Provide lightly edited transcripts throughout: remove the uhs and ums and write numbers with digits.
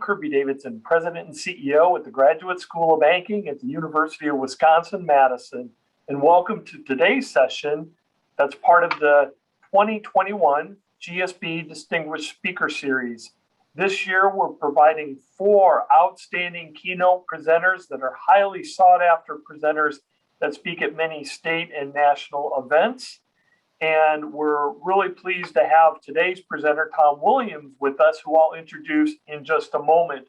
Kirby Davidson, President and CEO at the Graduate School of Banking at the University of Wisconsin-Madison, and welcome to today's session that's part of the 2021 GSB Distinguished Speaker Series. This year, we're providing 4 outstanding keynote presenters that are highly sought after presenters that speak at many state and national events. And we're really pleased to have today's presenter, Tom Williams, with us, who I'll introduce in just a moment.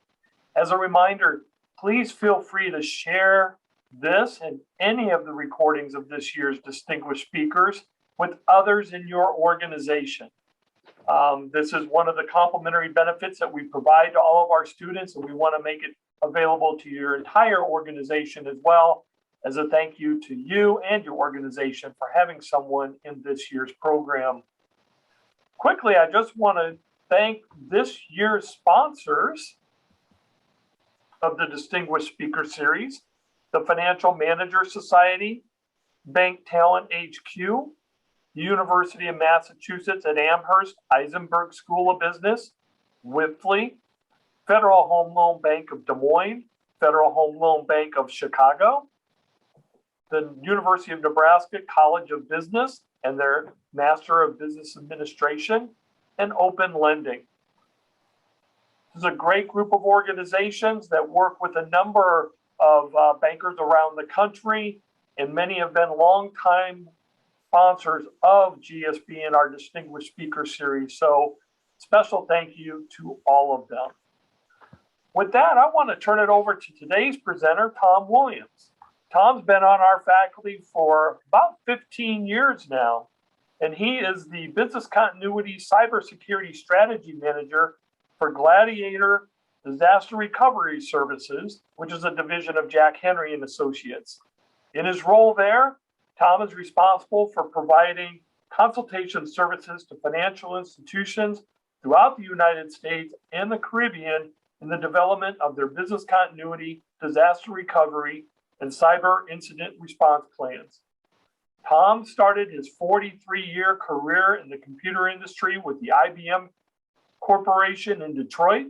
As a reminder, please feel free to share this and any of the recordings of this year's distinguished speakers with others in your organization. This is one of the complimentary benefits that we provide to all of our students, and we want to make it available to your entire organization as well, as a thank you to you and your organization for having someone in this year's program. Quickly, I just want to thank this year's sponsors of the Distinguished Speaker Series: the Financial Manager Society, Bank Talent HQ, the University of Massachusetts at Amherst Eisenberg School of Business, Wipfli, Federal Home Loan Bank of Des Moines, Federal Home Loan Bank of Chicago, the University of Nebraska College of Business and their Master of Business Administration, and Open Lending. This is a great group of organizations that work with a number of bankers around the country, and many have been longtime sponsors of GSB and our Distinguished Speaker Series. So special thank you to all of them. With that, I want to turn it over to today's presenter, Tom Williams. Tom's been on our faculty for about 15 years now, and he is the Business Continuity Cybersecurity Strategy Manager for Gladiator Disaster Recovery Services, which is a division of Jack Henry and Associates. In his role there, Tom is responsible for providing consultation services to financial institutions throughout the United States and the Caribbean in the development of their business continuity, disaster recovery, and cyber incident response plans. Tom started his 43-year career in the computer industry with the IBM Corporation in Detroit,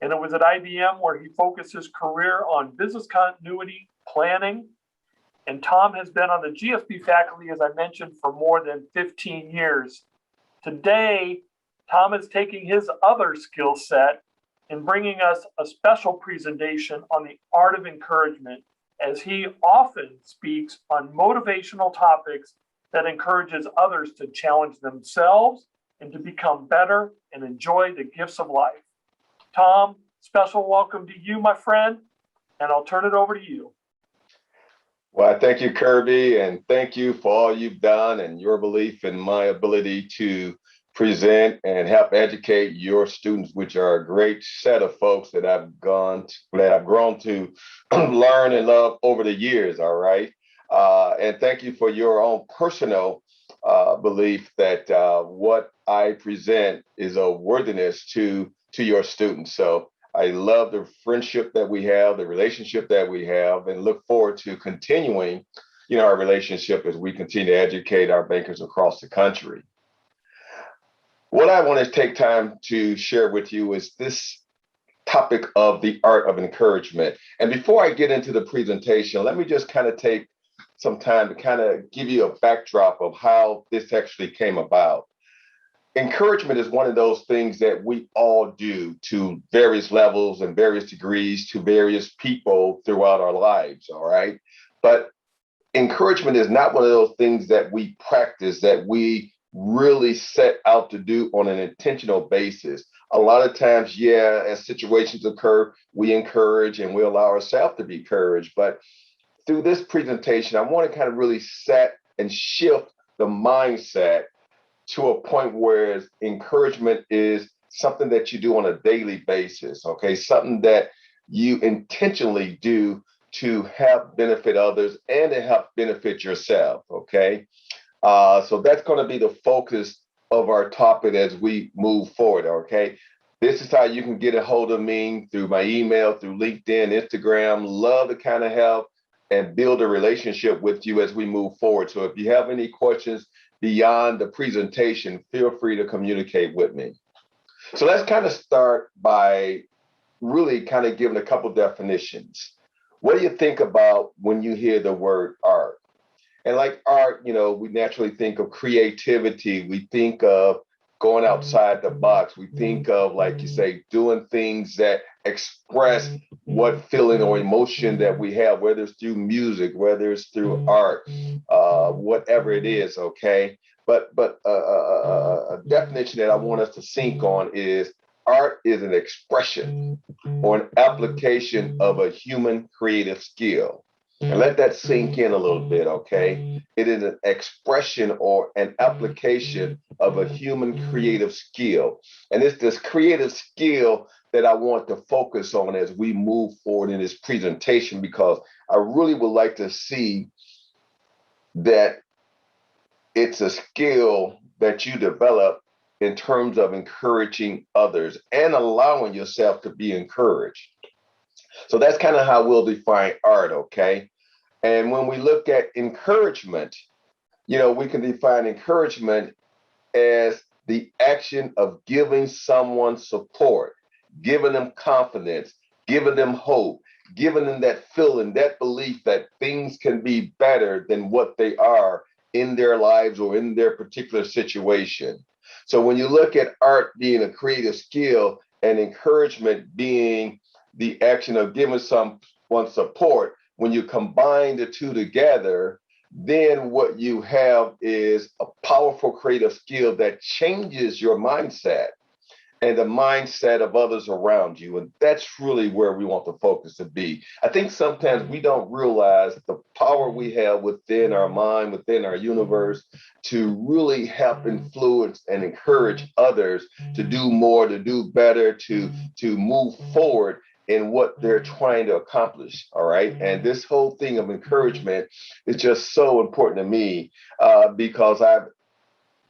and it was at IBM where he focused his career on business continuity planning. And Tom has been on the GSB faculty, as I mentioned, for more than 15 years. Today, Tom is taking his other skill set and bringing us a special presentation on the art of encouragement, as he often speaks on motivational topics that encourages others to challenge themselves and to become better and enjoy the gifts of life. Tom, special welcome to you, my friend, and I'll turn it over to you. Well, thank you, Kirby, and thank you for all you've done and your belief in my ability to present and help educate your students, which are a great set of folks that I've grown to learn and love over the years. All right. And thank you for your own personal belief that what I present is a worthiness to your students. So I love the friendship that we have, the relationship that we have, and look forward to continuing, our relationship as we continue to educate our bankers across the country. What I want to take time to share with you is this topic of the art of encouragement. And before I get into the presentation, let me just kind of take some time to kind of give you a backdrop of how this actually came about. Encouragement is one of those things that we all do to various levels and various degrees to various people throughout our lives, all right? But encouragement is not one of those things that we practice, that we really set out to do on an intentional basis. A lot of times, as situations occur, we encourage and we allow ourselves to be encouraged. But through this presentation, I want to kind of really set and shift the mindset to a point where encouragement is something that you do on a daily basis, okay? Something that you intentionally do to help benefit others and to help benefit yourself, okay? So that's going to be the focus of our topic as we move forward, okay? This is how you can get a hold of me through my email, through LinkedIn, Instagram. Love to kind of help and build a relationship with you as we move forward. So if you have any questions beyond the presentation, feel free to communicate with me. So let's kind of start by really kind of given a couple definitions. What do you think about when you hear the word art? And like art, we naturally think of creativity. We think of going outside the box. We think of, like you say, doing things that express what feeling or emotion that we have, whether it's through music, whether it's through art, whatever it is. Okay. But a definition that I want us to sink on is art is an expression or an application of a human creative skill. And let that sink in a little bit, okay? It is an expression or an application of a human creative skill. And it's this creative skill that I want to focus on as we move forward in this presentation, because I really would like to see that it's a skill that you develop in terms of encouraging others and allowing yourself to be encouraged. So that's kind of how we'll define art, okay? And when we look at encouragement, we can define encouragement as the action of giving someone support, giving them confidence, giving them hope, giving them that feeling, that belief that things can be better than what they are in their lives or in their particular situation. So when you look at art being a creative skill and encouragement being the action of giving someone support, when you combine the two together, then what you have is a powerful creative skill that changes your mindset and the mindset of others around you. And that's really where we want the focus to be. I think sometimes we don't realize the power we have within our mind, within our universe, to really help influence and encourage others to do more, to do better, to move forward in what they're trying to accomplish. All right. And this whole thing of encouragement is just so important to me because I've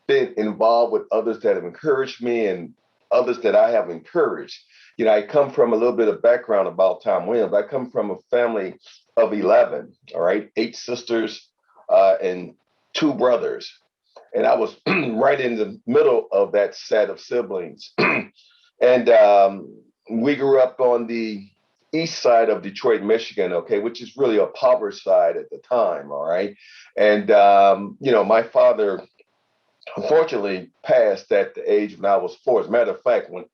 been involved with others that have encouraged me and others that I have encouraged. I come from a little bit of background about Tom Williams. I come from a family of 11, all right, 8 sisters and 2 brothers. And I was right in the middle of that set of siblings. And we grew up on the east side of Detroit, Michigan, okay, which is really a impoverished side at the time, all right. And, my father unfortunately passed at the age when I was 4. As a matter of fact, when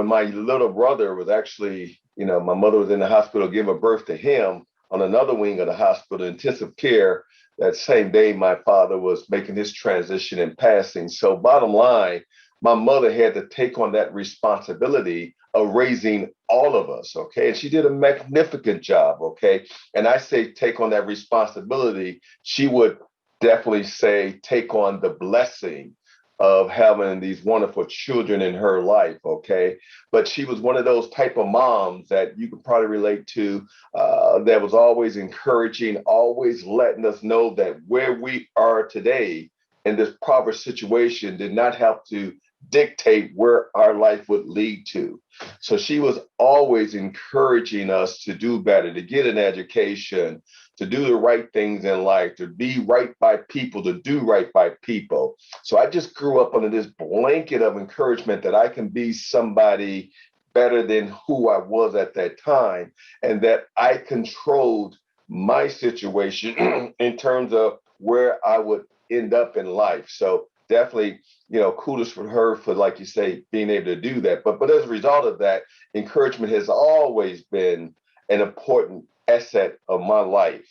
my little brother was actually, my mother was in the hospital giving birth to him on another wing of the hospital, intensive care. That same day, my father was making his transition and passing. So bottom line, my mother had to take on that responsibility of raising all of us, okay? And she did a magnificent job, okay? And I say take on that responsibility. She would definitely say take on the blessing of having these wonderful children in her life, okay? But she was one of those type of moms that you could probably relate to, that was always encouraging, always letting us know that where we are today in this poverty situation did not have to dictate where our life would lead to. So she was always encouraging us to do better, to get an education, to do the right things in life, to be right by people, to do right by people. So I just grew up under this blanket of encouragement that I can be somebody better than who I was at that time, and that I controlled my situation in terms of where I would end up in life. So definitely, kudos for her for, like you say, being able to do that. But as a result of that, encouragement has always been an important asset of my life.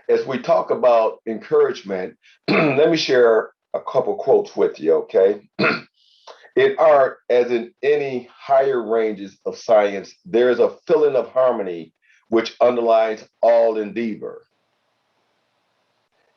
As we talk about encouragement, let me share a couple quotes with you, okay? In art, as in any higher ranges of science, there is a feeling of harmony which underlies all endeavor.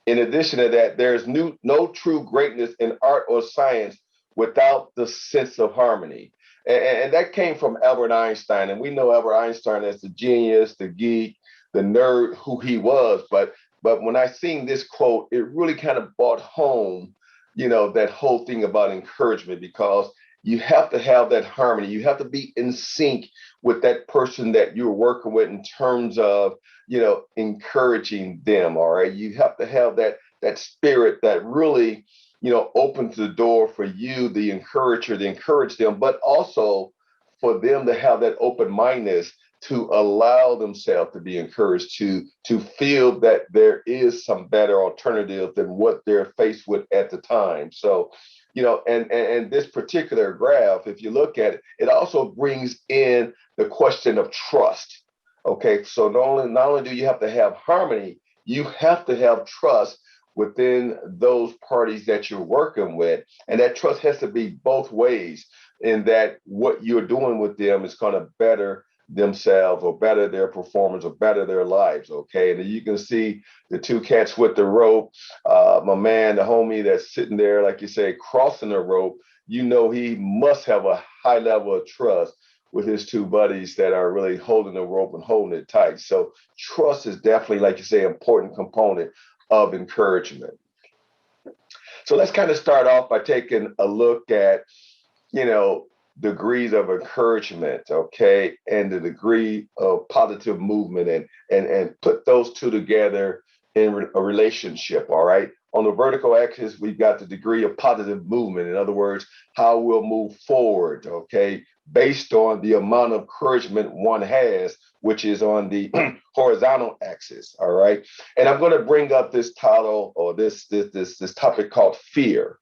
In addition to that, there is no true greatness in art or science without the sense of harmony. And that came from Albert Einstein. And we know Albert Einstein as the genius, the geek, the nerd who he was. But when I seen this quote, it really kind of brought home, that whole thing about encouragement, because you have to have that harmony. You have to be in sync with that person that you're working with in terms of, encouraging them. All right. You have to have that spirit that really opens the door for you, the encourager, to encourage them, but also for them to have that open mindedness to allow themselves to be encouraged, to feel that there is some better alternative than what they're faced with at the time. So, and this particular graph, if you look at it, it also brings in the question of trust. Okay, so not only do you have to have harmony, you have to have trust within those parties that you're working with. And that trust has to be both ways, in that what you're doing with them is going to better themselves or better their performance or better their lives. Okay. And you can see the two cats with the rope, my man, the homie that's sitting there, like you say, crossing the rope. He must have a high level of trust with his two buddies that are really holding the rope and holding it tight. So trust is definitely, like you say, an important component of encouragement. So let's kind of start off by taking a look at, degrees of encouragement, okay, and the degree of positive movement, and put those two together in a relationship. All right. On the vertical axis, we've got the degree of positive movement. In other words, how we'll move forward, okay, based on the amount of encouragement one has, which is on the horizontal axis. All right. And I'm going to bring up this title, or this topic called fear,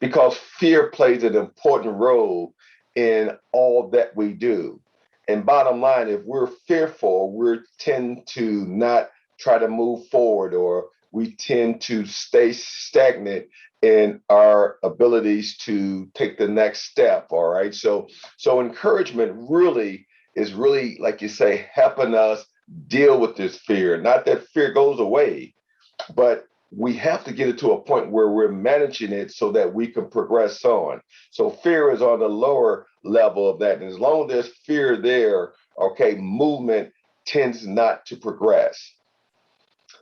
because fear plays an important role in all that we do. And bottom line, if we're fearful, we tend to not try to move forward, or we tend to stay stagnant in our abilities to take the next step. All right. So encouragement is really, like you say, helping us deal with this fear. Not that fear goes away, but we have to get it to a point where we're managing it so that we can progress on. So fear is on the lower level of that. And as long as there's fear there, okay, movement tends not to progress.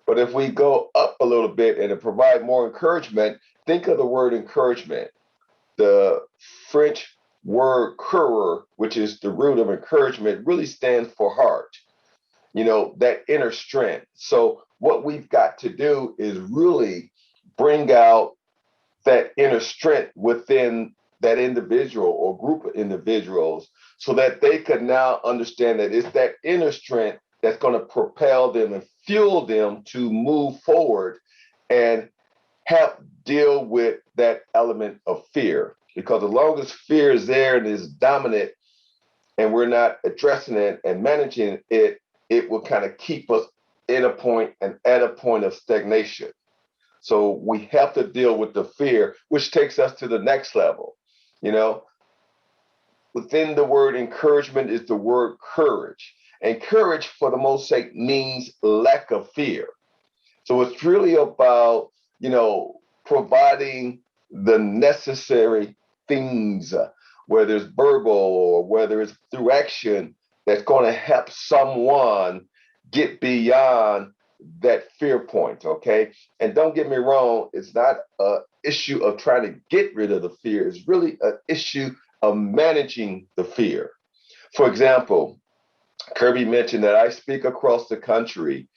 But if we go up a little bit and to provide more encouragement, think of the word encouragement. The French word coureur, which is the root of encouragement, really stands for heart, that inner strength. So what we've got to do is really bring out that inner strength within that individual or group of individuals, so that they could now understand that it's that inner strength that's going to propel them and fuel them to move forward and help deal with that element of fear. Because as long as fear is there and is dominant, and we're not addressing it and managing it, it will kind of keep us in a point and at a point of stagnation. So we have to deal with the fear, which takes us to the next level. Within the word encouragement is the word courage. And courage, for the most sake, means lack of fear. So it's really about, providing the necessary things, whether it's verbal or whether it's through action, that's going to help someone get beyond that fear point. Okay. And don't get me wrong, it's not an issue of trying to get rid of the fear. It's really an issue of managing the fear. For example, Kirby mentioned that I speak across the country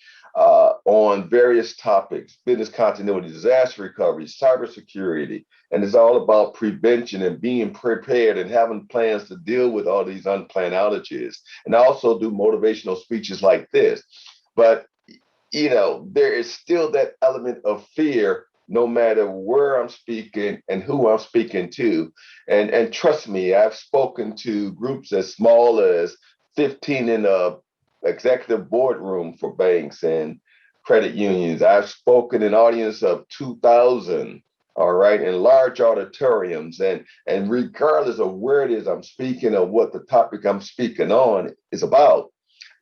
on various topics: business continuity, disaster recovery, cybersecurity. And it's all about prevention and being prepared and having plans to deal with all these unplanned outages. And I also do motivational speeches like this. But, there is still that element of fear, no matter where I'm speaking and who I'm speaking to. And trust me, I've spoken to groups as small as 15 in a executive boardroom for banks and credit unions. I've spoken in audience of 2,000, all right, in large auditoriums. And regardless of where it is I'm speaking or what the topic I'm speaking on is about,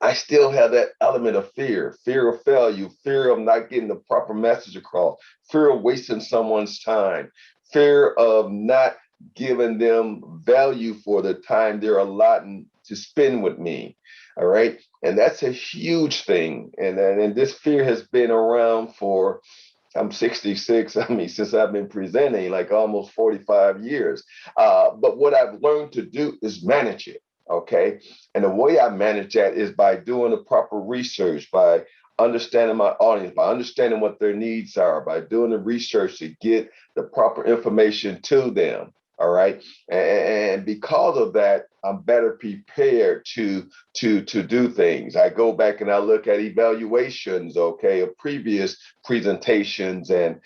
I still have that element of fear of failure, fear of not getting the proper message across, fear of wasting someone's time, fear of not giving them value for the time they're allotting to spend with me. All right. And that's a huge thing. And this fear has been around for, I'm 66. I mean, since I've been presenting, like almost 45 years. But what I've learned to do is manage it. Okay. And the way I manage that is by doing the proper research, by understanding my audience, by understanding what their needs are, by doing the research to get the proper information to them. All right. And because of that, I'm better prepared to do things. I go back and I look at evaluations, okay, of previous presentations and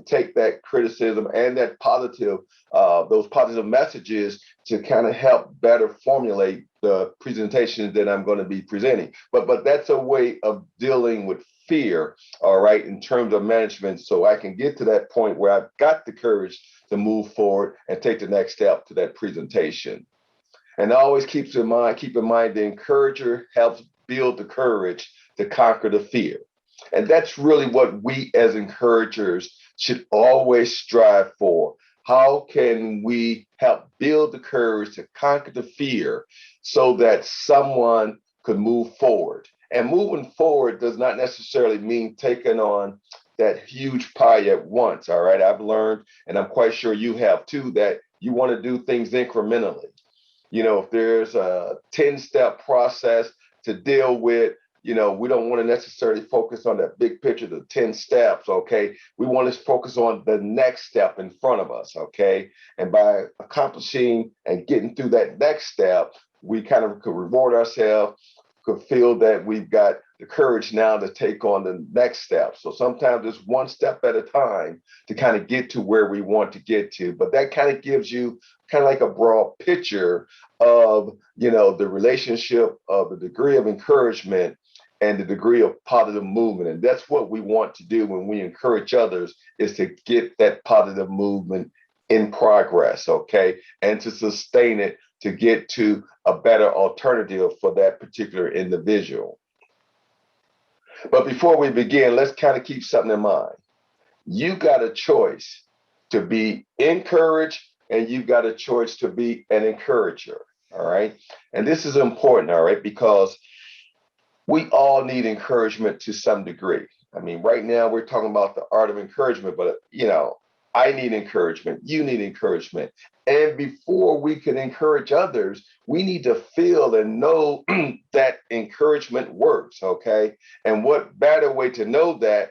take that criticism and that positive, those positive messages to kind of help better formulate the presentations that I'm going to be presenting. But that's a way of dealing with fear, all right, in terms of management, so I can get to that point where I've got the courage to move forward and take the next step to that presentation. And always keep in mind, the encourager helps build the courage to conquer the fear. And that's really what we as encouragers should always strive for. How can we help build the courage to conquer the fear so that someone could move forward? And moving forward does not necessarily mean taking on that huge pie at once. All right. I've learned, and I'm quite sure you have too, that you want to do things incrementally. If there's a 10-step process to deal with, we don't want to necessarily focus on that big picture, the 10 steps, okay? We want to focus on the next step in front of us, okay? And by accomplishing and getting through that next step, we kind of could reward ourselves, could feel that we've got the courage now to take on the next step. So sometimes it's one step at a time to kind of get to where we want to get to. But that kind of gives you kind of like a broad picture of, the relationship of the degree of encouragement and the degree of positive movement. And that's what we want to do when we encourage others, is to get that positive movement in progress, okay? And to sustain it, to get to a better alternative for that particular individual. But before we begin, let's kind of keep something in mind. You got a choice to be encouraged, and you've got a choice to be an encourager. All right. And this is important, all right, because we all need encouragement to some degree. I mean, right now we're talking about the art of encouragement, but I need encouragement. You need encouragement. And before we can encourage others, we need to feel and know that encouragement works, okay? And what better way to know that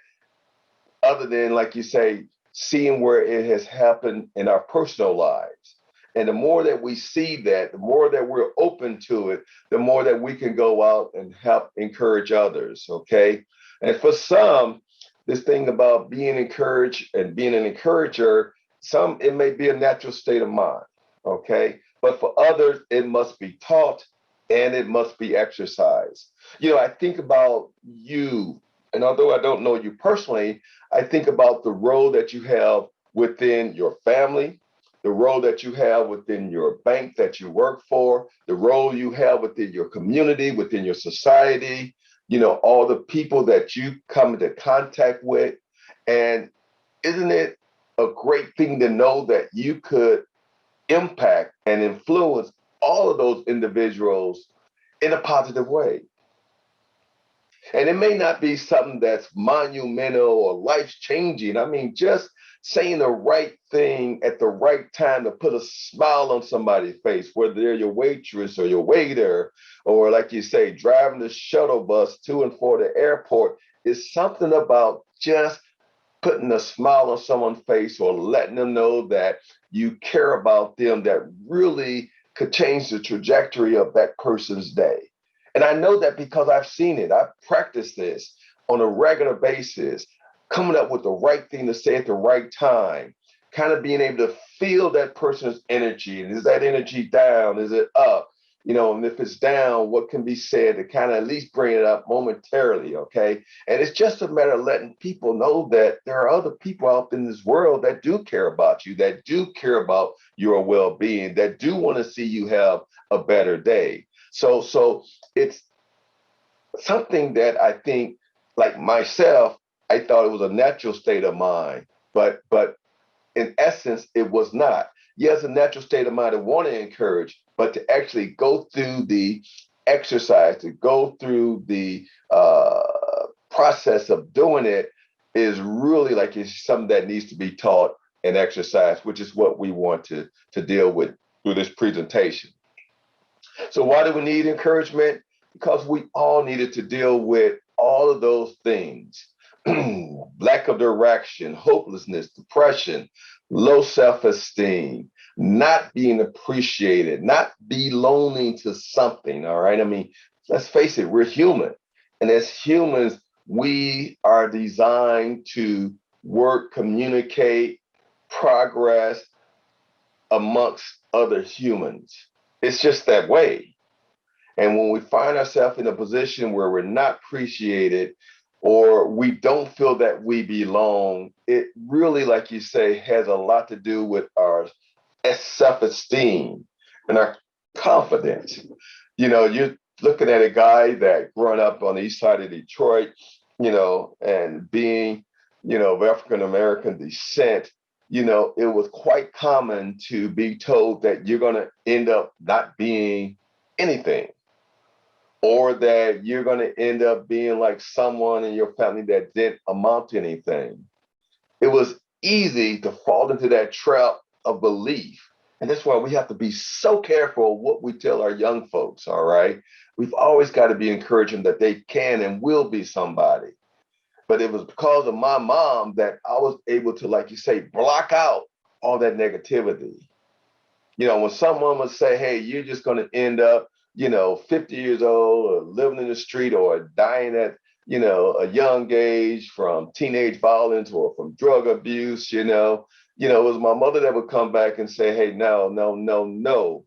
other than, like you say, seeing where it has happened in our personal lives. And the more that we see that, the more that we're open to it, the more that we can go out and help encourage others, okay? And for some, this thing about being encouraged and being an encourager, it may be a natural state of mind, okay? But for others, it must be taught and it must be exercised. I think about you, and although I don't know you personally, I think about the role that you have within your family, the role that you have within your bank that you work for, the role you have within your community, within your society, all the people that you come into contact with. And isn't it a great thing to know that you could impact and influence all of those individuals in a positive way? And it may not be something that's monumental or life-changing. I mean, just saying the right thing at the right time to put a smile on somebody's face, whether they're your waitress or your waiter, or like you say, driving the shuttle bus to and for the airport, is something about just putting a smile on someone's face or letting them know that you care about them, that really could change the trajectory of that person's day. And I know that because I've seen it. I've practiced this on a regular basis, coming up with the right thing to say at the right time, kind of being able to feel that person's energy. And is that energy down? Is it up? And if it's down, what can be said to kind of at least bring it up momentarily, okay? And it's just a matter of letting people know that there are other people out in this world that do care about you, that do care about your well-being, that do want to see you have a better day. So it's something that I think, like myself, I thought it was a natural state of mind, but in essence, it was not. Yes, a natural state of mind to want to encourage, but to actually go through the exercise, to go through the process of doing it is really like it's something that needs to be taught and exercised, which is what we want to deal with through this presentation. So why do we need encouragement? Because we all needed to deal with all of those things, lack of direction, hopelessness, depression, low self-esteem, not being appreciated, not belonging to something. All right. I mean, let's face it, we're human. And as humans, we are designed to work, communicate, progress amongst other humans. It's just that way. And when we find ourselves in a position where we're not appreciated or we don't feel that we belong, it really, like you say, has a lot to do with our self-esteem and our confidence. You're looking at a guy that growing up on the east side of Detroit, and being, of African American descent, it was quite common to be told that you're going to end up not being anything, or that you're going to end up being like someone in your family that didn't amount to anything. It was easy to fall into that trap of belief. And that's why we have to be so careful what we tell our young folks, all right? We've always got to be encouraging that they can and will be somebody. But it was because of my mom that I was able to, like you say, block out all that negativity. When someone would say, hey, you're just going to end up 50 years old or living in the street or dying at, a young age from teenage violence or from drug abuse, it was my mother that would come back and say, hey, no, no, no, no,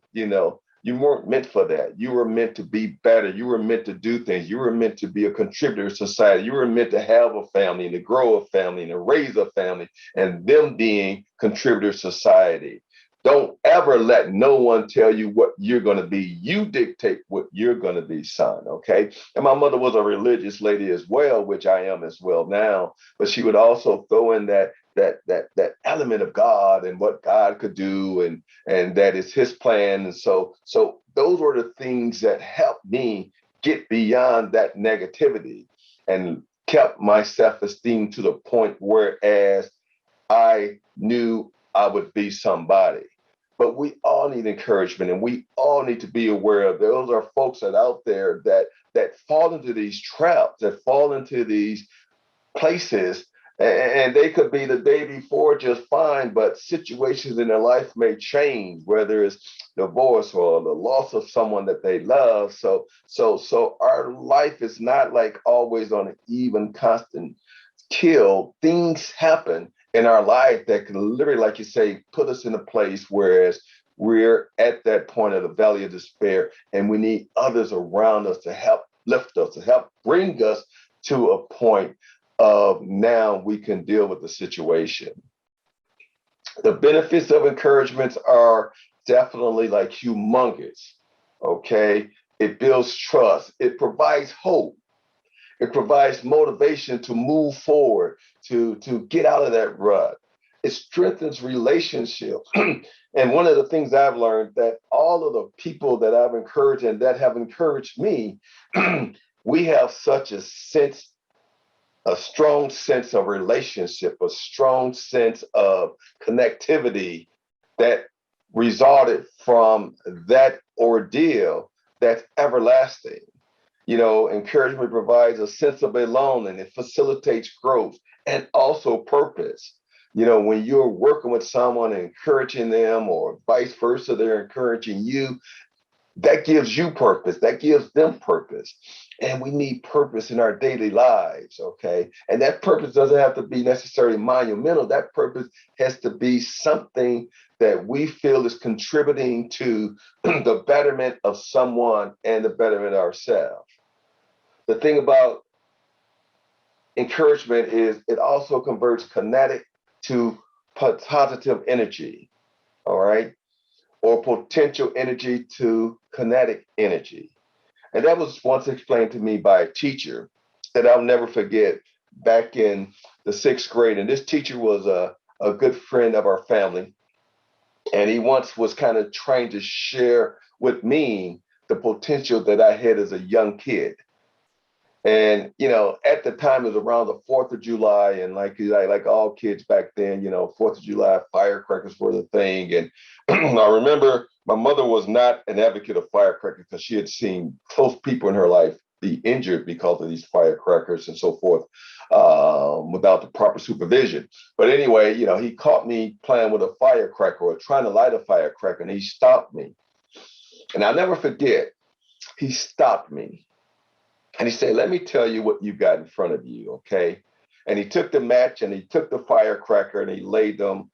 you weren't meant for that. You were meant to be better. You were meant to do things. You were meant to be a contributor to society. You were meant to have a family and to grow a family and to raise a family, and them being contributors to society. Don't ever let no one tell you what you're going to be. You dictate what you're going to be, son. Okay. And my mother was a religious lady as well, which I am as well now. But she would also throw in that element of God and what God could do, and that is His plan. And so those were the things that helped me get beyond that negativity and kept my self-esteem to the point whereas I knew I would be somebody. But we all need encouragement, and we all need to be aware of those are folks that out there that fall into these traps, that fall into these places, and they could be the day before just fine, but situations in their life may change, whether it's divorce or the loss of someone that they love. So our life is not like always on an even constant kill. Things happen in our life that can literally, like you say, put us in a place whereas we're at that point of the valley of despair, and we need others around us to help lift us, to help bring us to a point of now we can deal with the situation. The benefits of encouragements are definitely like humongous. Okay. It builds trust. It provides hope. It provides motivation to move forward, to get out of that rut. It strengthens relationships. And one of the things I've learned that all of the people that I've encouraged and that have encouraged me, we have such a strong sense of relationship, a strong sense of connectivity that resulted from that ordeal that's everlasting. Encouragement provides a sense of belonging. It facilitates growth and also purpose. When you're working with someone and encouraging them, or vice versa, they're encouraging you, that gives you purpose. That gives them purpose. And we need purpose in our daily lives, okay? And that purpose doesn't have to be necessarily monumental. That purpose has to be something that we feel is contributing to the betterment of someone and the betterment of ourselves. The thing about encouragement is it also converts kinetic to positive energy, all right? Or potential energy to kinetic energy. And that was once explained to me by a teacher that I'll never forget back in the 6th grade. And this teacher was a good friend of our family. And he once was kind of trying to share with me the potential that I had as a young kid. And, at the time it was around the 4th of July. And like all kids back then, 4th of July, firecrackers were the thing. And I remember my mother was not an advocate of firecrackers because she had seen close people in her life be injured because of these firecrackers and so forth, without the proper supervision. But anyway, he caught me playing with a firecracker or trying to light a firecracker, and he stopped me. And I'll never forget, he stopped me and he said, "Let me tell you what you got in front of you, okay?" And he took the match and he took the firecracker and he laid them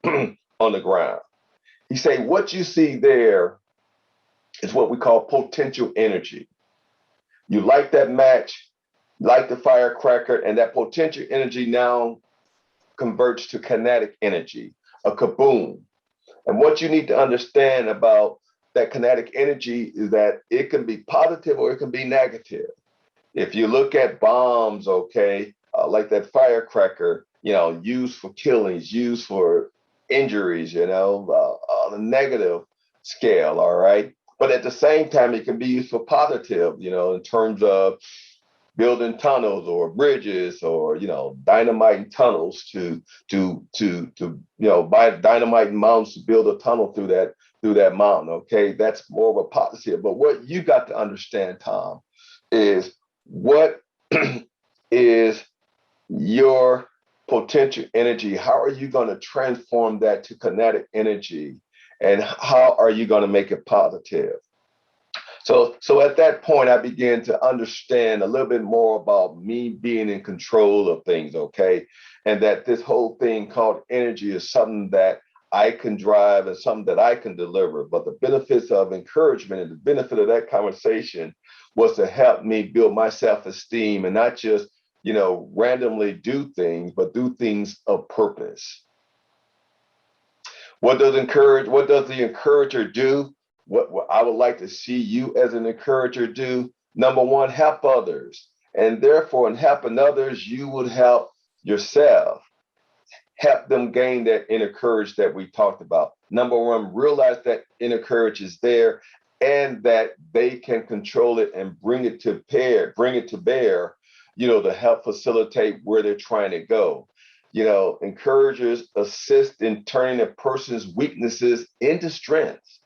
on the ground. He said, "What you see there is what we call potential energy. You light that match, light the firecracker, and that potential energy now converts to kinetic energy, a kaboom. And what you need to understand about that kinetic energy is that it can be positive or it can be negative. If you look at bombs, okay, like that firecracker, used for killings, used for injuries, on a negative scale, all right? But at the same time, it can be used for positive, in terms of building tunnels or bridges or, dynamite tunnels buy dynamite mountains to build a tunnel through that mountain, okay? That's more of a positive. But what you got to understand, Tom, is what is your potential energy? How are you going to transform that to kinetic energy? And how are you going to make it positive? So at that point, I began to understand a little bit more about me being in control of things, okay? And that this whole thing called energy is something that I can drive and something that I can deliver. But the benefits of encouragement and the benefit of that conversation was to help me build my self-esteem and not just, randomly do things, but do things of purpose. What does the encourager do? What I would like to see you as an encourager do, number one, help others. And therefore, in helping others, you would help yourself, help them gain that inner courage that we talked about. Number one, realize that inner courage is there and that they can control it and bring it to bear, to help facilitate where they're trying to go. Encouragers assist in turning a person's weaknesses into strengths.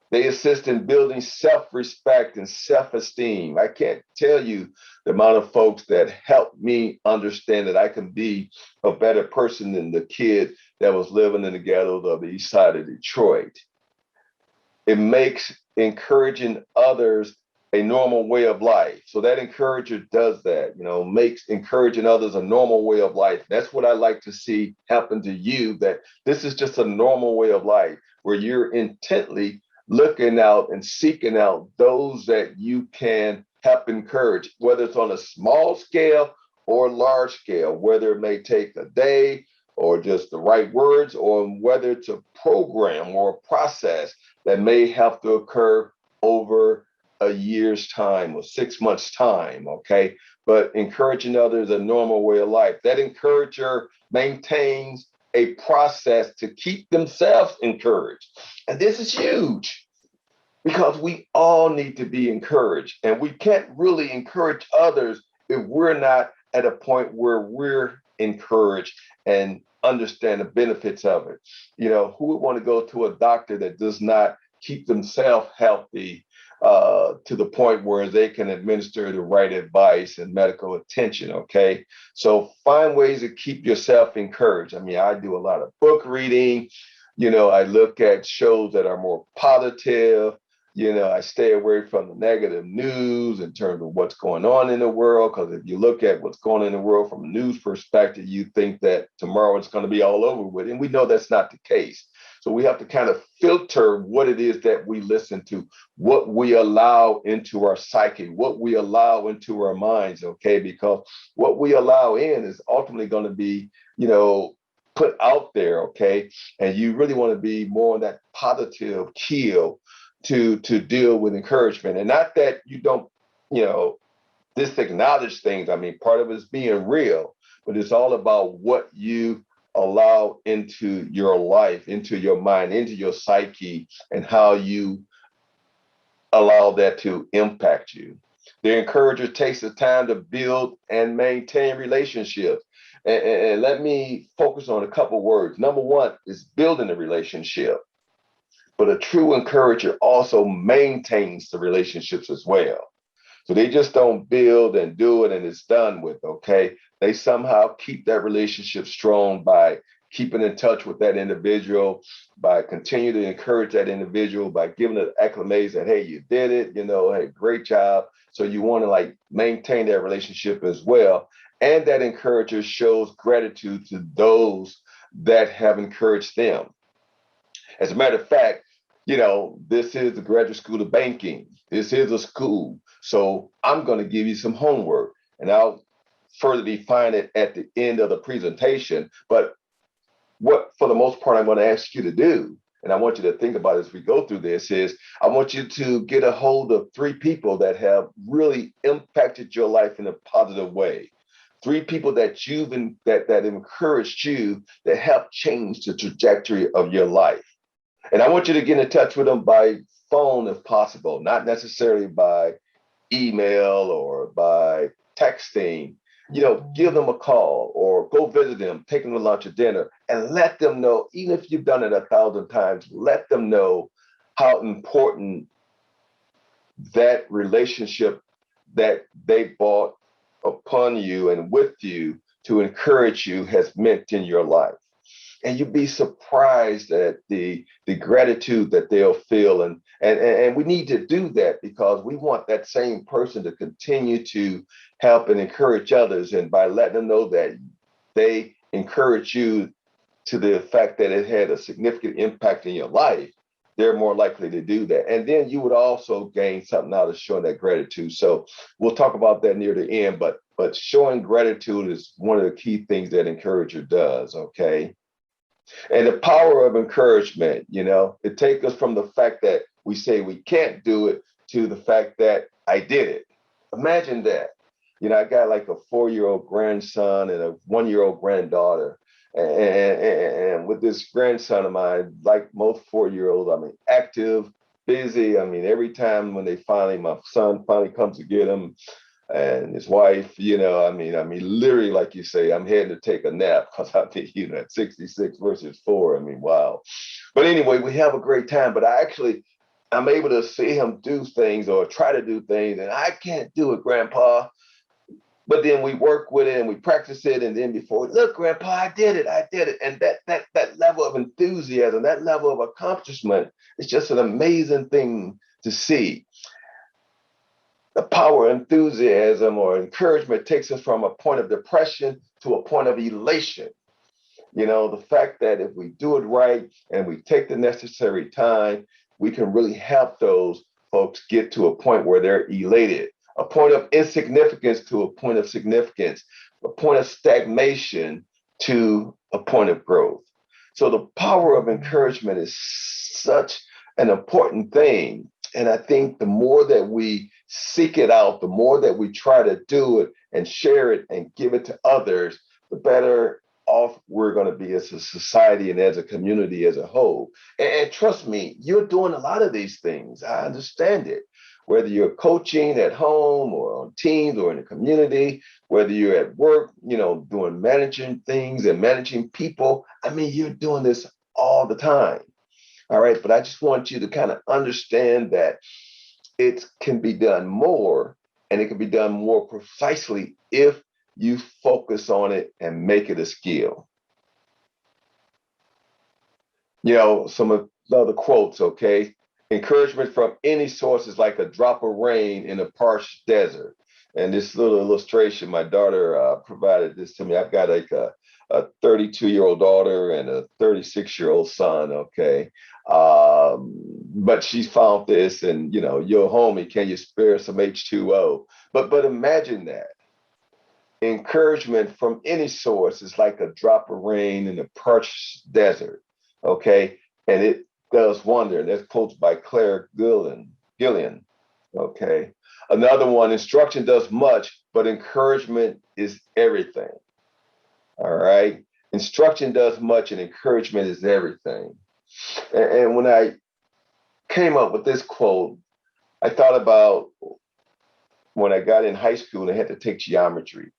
They assist in building self-respect and self-esteem. I can't tell you the amount of folks that helped me understand that I can be a better person than the kid that was living in the ghettos of the east side of Detroit. It makes encouraging others a normal way of life. So that encourager does that, makes encouraging others a normal way of life. That's what I like to see happen to you, that this is just a normal way of life where you're intently looking out and seeking out those that you can help encourage, whether it's on a small scale or large scale, whether it may take a day or just the right words, or whether it's a program or a process that may have to occur over a year's time or 6 months' time, okay? But encouraging others a normal way of life. That encourager maintains a process to keep themselves encouraged. And this is huge because we all need to be encouraged. And we can't really encourage others if we're not at a point where we're encouraged and understand the benefits of it. Who would want to go to a doctor that does not keep themselves healthy to the point where they can administer the right advice and medical attention, okay? So find ways to keep yourself encouraged. I do a lot of book reading. I look at shows that are more positive. I stay away from the negative news in terms of what's going on in the world, because if you look at what's going on in the world from a news perspective, you think that tomorrow it's going to be all over with. And we know that's not the case. So we have to kind of filter what it is that we listen to, what we allow into our psyche, what we allow into our minds, okay? Because what we allow in is ultimately going to be, put out there, okay? And you really want to be more on that positive keel to deal with encouragement. And not that you don't, disacknowledge things. Part of it is being real, but it's all about what you allow into your life, into your mind, into your psyche, and how you allow that to impact you. The encourager takes the time to build and maintain relationships. And let me focus on a couple words. Number one is building a relationship. But a true encourager also maintains the relationships as well. So they just don't build and do it and it's done with, okay? They somehow keep that relationship strong by keeping in touch with that individual, by continuing to encourage that individual, by giving it acclimates that, hey, you did it, hey, great job. So you want to like maintain that relationship as well. And that encourager shows gratitude to those that have encouraged them. As a matter of fact, this is the Graduate School of Banking. This is a school. So I'm going to give you some homework and I'll further define it at the end of the presentation. But what, for the most part, I'm going to ask you to do, and I want you to think about as we go through this, is I want you to get a hold of 3 people that have really impacted your life in a positive way. 3 people that that encouraged you, that helped change the trajectory of your life. And I want you to get in touch with them by phone if possible, not necessarily by email or by texting. Give them a call or go visit them, take them to lunch or dinner, and let them know, even if you've done it 1,000 times, let them know how important that relationship that they brought upon you and with you to encourage you has meant in your life. And you'd be surprised at the gratitude that they'll feel. And we need to do that because we want that same person to continue to help and encourage others. And by letting them know that they encourage you to the fact that it had a significant impact in your life, they're more likely to do that. And then you would also gain something out of showing that gratitude. So we'll talk about that near the end, but showing gratitude is one of the key things that encourager does, okay? And the power of encouragement, it takes us from the fact that we say we can't do it to the fact that I did it. Imagine that. I got like a 4-year-old grandson and a 1-year-old granddaughter. And with this grandson of mine, like most 4-year-olds, active, busy. Every time when my son finally comes to get him, and his wife, literally, like you say, I'm heading to take a nap because at 66 versus 4, wow. But anyway, we have a great time. But I'm able to see him do things or try to do things, and I can't do it, Grandpa. But then we work with it and we practice it, and then before, look, Grandpa, I did it. And that level of enthusiasm, that level of accomplishment, is just an amazing thing to see. The power of enthusiasm or encouragement takes us from a point of depression to a point of elation. The fact that if we do it right and we take the necessary time, we can really help those folks get to a point where they're elated, a point of insignificance to a point of significance, a point of stagnation to a point of growth. So the power of encouragement is such an important thing. And I think the more that we seek it out, the more that we try to do it and share it and give it to others, the better off we're going to be as a society and as a community as a whole. And trust me, you're doing a lot of these things. I understand it. Whether you're coaching at home or on teams or in the community, whether you're at work, doing managing things and managing people, you're doing this all the time. All right. But I just want you to kind of understand that it can be done more, and it can be done more precisely if you focus on it and make it a skill. Some of the other quotes, okay? Encouragement from any source is like a drop of rain in a parched desert. And this little illustration, my daughter provided this to me. I've got like a 32-year-old daughter and a 36-year-old son, okay? But she found this and, yo, homie, can you spare some H2O? But imagine that. Encouragement from any source is like a drop of rain in a parched desert, okay? And it does wonder. And that's quoted by Claire Gillian, okay? Another one, instruction does much, but encouragement is everything. All right. Instruction does much and encouragement is everything. And when I came up with this quote, I thought about when I got in high school and I had to take geometry.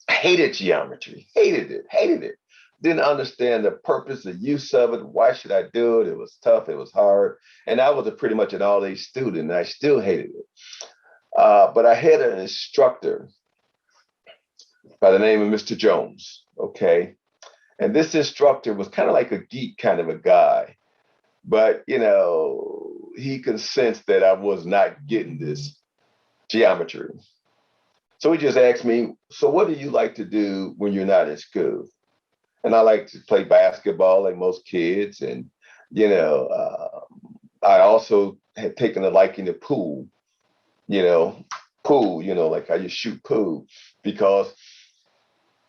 I hated geometry, hated it. Didn't understand the purpose, the use of it. Why should I do it? It was tough, it was hard. And I was pretty much an all-A student and I still hated it. But I had an instructor by the name of Mr. Jones. Okay. And this instructor was kind of like a geek kind of a guy. But, he could sense that I was not getting this geometry. So he just asked me, so what do you like to do when you're not in school? And I like to play basketball like most kids. And, I also had taken a liking to pool, you know, like how you shoot pool, because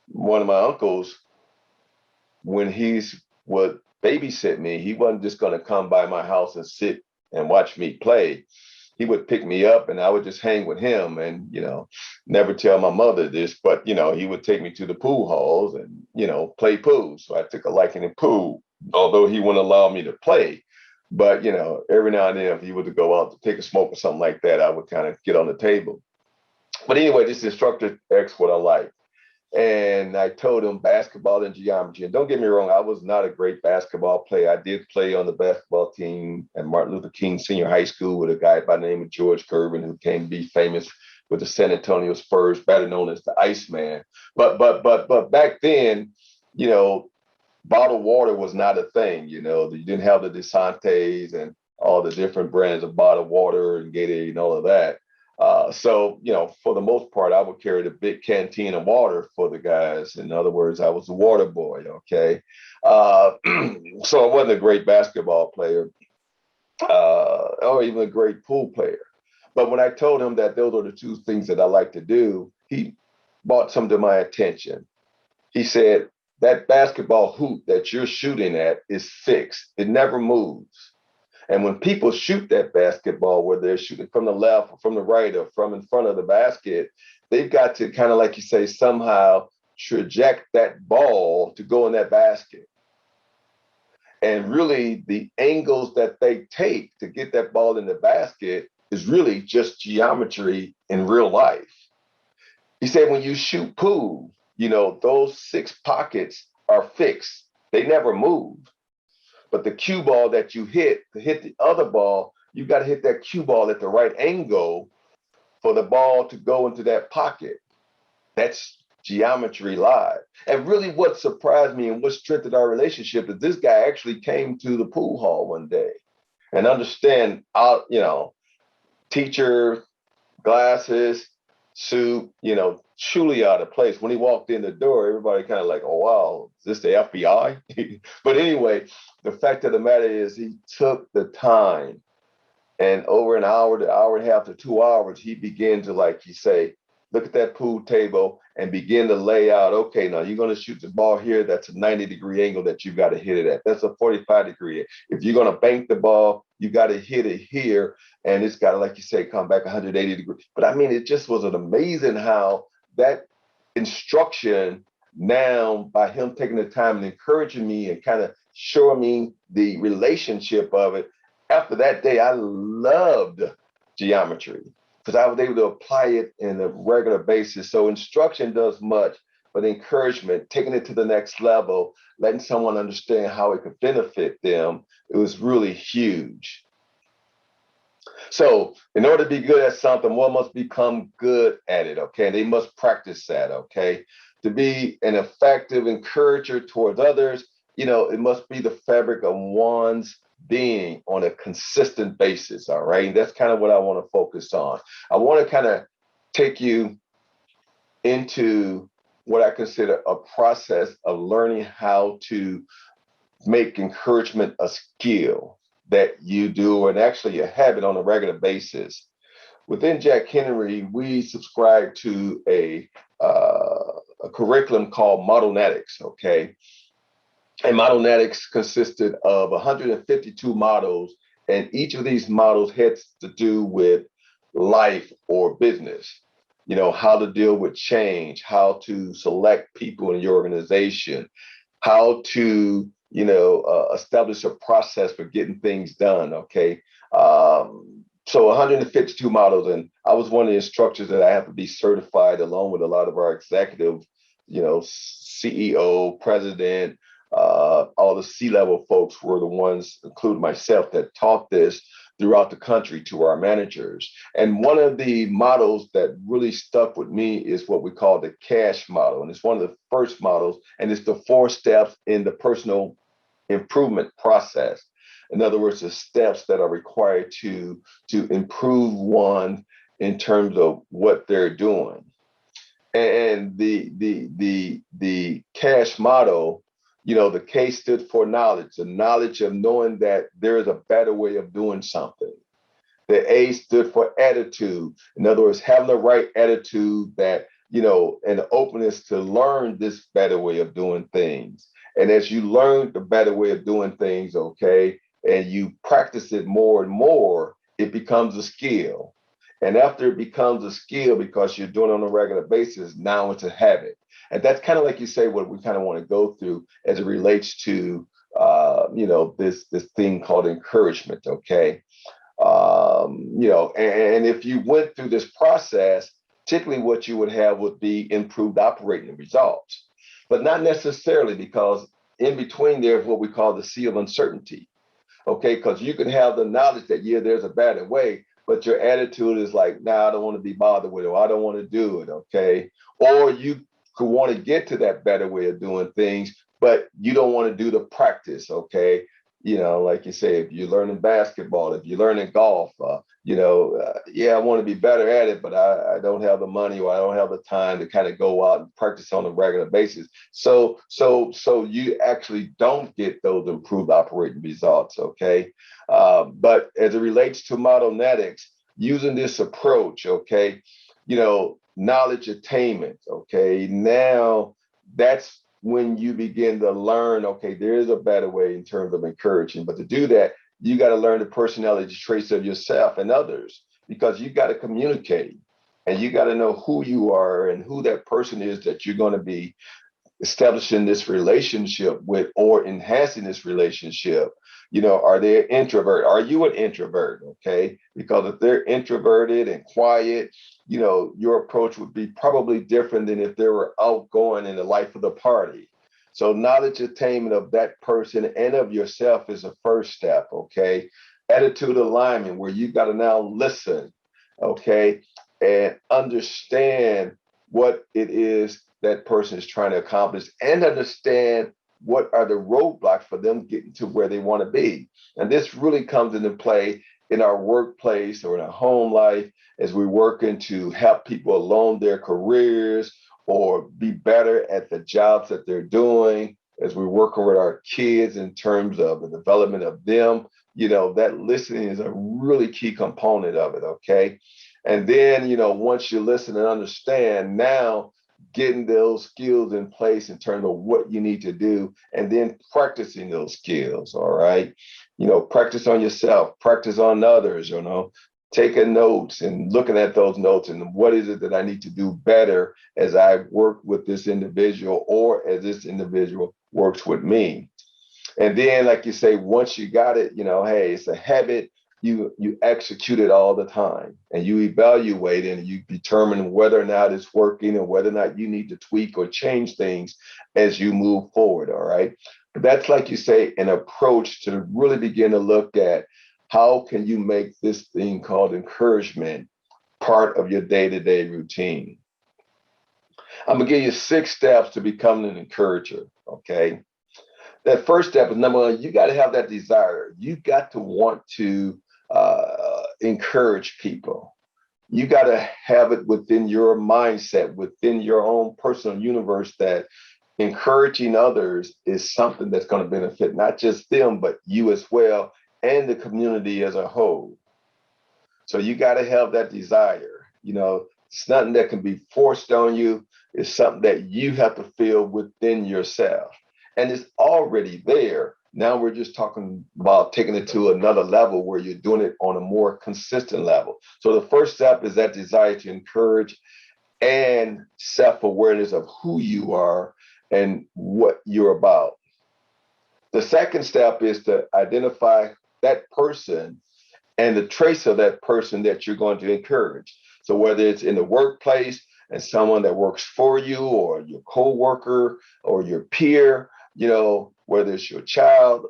one of my uncles, when he's would babysit me, he wasn't just going to come by my house and sit and watch me play. He would pick me up and I would just hang with him and, never tell my mother this, but, he would take me to the pool halls and, play pool. So I took a liking in pool, although he wouldn't allow me to play. But, every now and then, if he were to go out to take a smoke or something like that, I would kind of get on the table. But anyway, this instructor asked what I like. And I told him basketball and geometry. And don't get me wrong, I was not a great basketball player. I did play on the basketball team at Martin Luther King Senior High School with a guy by the name of George Gervin, who came to be famous with the San Antonio Spurs, better known as the Iceman. But back then, you know, bottled water was not a thing. You didn't have the DeSantes and all the different brands of bottled water and Gatorade and all of that. So, for the most part, I would carry the big canteen of water for the guys. In other words, I was the water boy. Okay. So I wasn't a great basketball player or even a great pool player. But when I told him that those are the two things that I like to do, he brought some to my attention. He said, that basketball hoop that you're shooting at is fixed. It never moves. And when people shoot that basketball, whether they're shooting from the left or from the right or from in front of the basket, they've got to kind of, like you say, somehow traject that ball to go in that basket. And really, the angles that they take to get that ball in the basket is really just geometry in real life. He said, when you shoot pool, those 6 pockets are fixed. They never move. But the cue ball that you hit, to hit the other ball, you got to hit that cue ball at the right angle for the ball to go into that pocket. That's geometry live. And really what surprised me and what strengthened our relationship is this guy actually came to the pool hall one day and understand, teacher, glasses, suit, truly out of place. When he walked in the door, everybody kind of like, oh, wow, is this the FBI? But anyway, the fact of the matter is he took the time, and over an hour to hour and a half to 2 hours, he began to, like you say, look at that pool table and begin to lay out, okay, now you're going to shoot the ball here. That's a 90-degree angle that you've got to hit it at. That's a 45-degree. If you're going to bank the ball, you got to hit it here. And it's got to, like you say, come back 180 degrees. But I mean, it just was an amazing how that instruction now, by him taking the time and encouraging me and kind of showing me the relationship of it. After that day, I loved geometry because I was able to apply it in a regular basis. So instruction does much, but encouragement, taking it to the next level, letting someone understand how it could benefit them, it was really huge. So in order to be good at something, one must become good at it, okay? They must practice that, okay? To be an effective encourager towards others, it must be the fabric of one's being on a consistent basis, all right? That's kind of what I want to focus on. I want to kind of take you into what I consider a process of learning how to make encouragement a skill that you do and actually a habit on a regular basis. Within Jack Henry, we subscribe to a curriculum called Model Netics, okay? And Model Netics consisted of 152 models, and each of these models has to do with life or business. How to deal with change, how to select people in your organization, how to establish a process for getting things done. Okay. So 152 models, and I was one of the instructors that I have to be certified along with a lot of our executive, CEO, president, all the C-level folks were the ones, including myself, that taught this. throughout the country to our managers. And one of the models that really stuck with me is what we call the CASH model. And it's one of the first models, and it's the 4 steps in the personal improvement process. In other words, the steps that are required to improve one in terms of what they're doing. And the CASH model, the K stood for knowledge, the knowledge of knowing that there is a better way of doing something. The A stood for attitude. In other words, having the right attitude that, and openness to learn this better way of doing things. And as you learn the better way of doing things, okay, and you practice it more and more, it becomes a skill. And after it becomes a skill because you're doing it on a regular basis, now it's a habit. And that's kind of like you say, what we kind of want to go through as it relates to, this thing called encouragement. Okay. And if you went through this process, typically what you would have would be improved operating results, but not necessarily, because in between there's what we call the sea of uncertainty. Okay. Because you can have the knowledge that, yeah, there's a better way, but your attitude is like, nah, I don't want to be bothered with it, or I don't want to do it. Okay. Or you could want to get to that better way of doing things, but you don't want to do the practice. Okay. Like you say, if you're learning basketball, if you're learning golf, I want to be better at it, but I don't have the money, or I don't have the time to kind of go out and practice on a regular basis. So you actually don't get those improved operating results. Okay. But as it relates to model Netics, using this approach, okay, knowledge attainment, okay, now that's when you begin to learn, okay, there is a better way in terms of encouraging. But to do that, you got to learn the personality traits of yourself and others, because you got to communicate and you got to know who you are and who that person is that you're going to be establishing this relationship with or enhancing this relationship. Are they an introvert? Are you an introvert? Okay. Because if they're introverted and quiet, your approach would be probably different than if they were outgoing in the life of the party. So knowledge attainment of that person and of yourself is a first step. Okay. Attitude alignment, where you got to now listen. Okay. And understand what it is that person is trying to accomplish, and understand what are the roadblocks for them getting to where they want to be. And this really comes into play in our workplace or in our home life as we're working to help people along their careers or be better at the jobs that they're doing, as we're working with our kids in terms of the development of them. That listening is a really key component of it. Okay. And then, once you listen and understand, now getting those skills in place in terms of what you need to do, and then practicing those skills. All right. Practice on yourself, practice on others, taking notes and looking at those notes and what is it that I need to do better as I work with this individual or as this individual works with me. And then, like you say, once you got it, hey, it's a habit. You execute it all the time, and you evaluate and you determine whether or not it's working and whether or not you need to tweak or change things as you move forward. All right. But that's, like you say, an approach to really begin to look at how can you make this thing called encouragement part of your day-to-day routine. I'm going to give you 6 steps to becoming an encourager. Okay. That first step is, number 1, you got to have that desire. You got to want to encourage people. You got to have it within your mindset, within your own personal universe, that encouraging others is something that's going to benefit not just them, but you as well, and the community as a whole. So you got to have that desire. It's nothing that can be forced on you. It's something that you have to feel within yourself. And it's already there. Now we're just talking about taking it to another level where you're doing it on a more consistent level. So the first step is that desire to encourage and self-awareness of who you are and what you're about. The second step is to identify that person and the traits of that person that you're going to encourage. So whether it's in the workplace and someone that works for you, or your coworker or your peer, whether it's your child,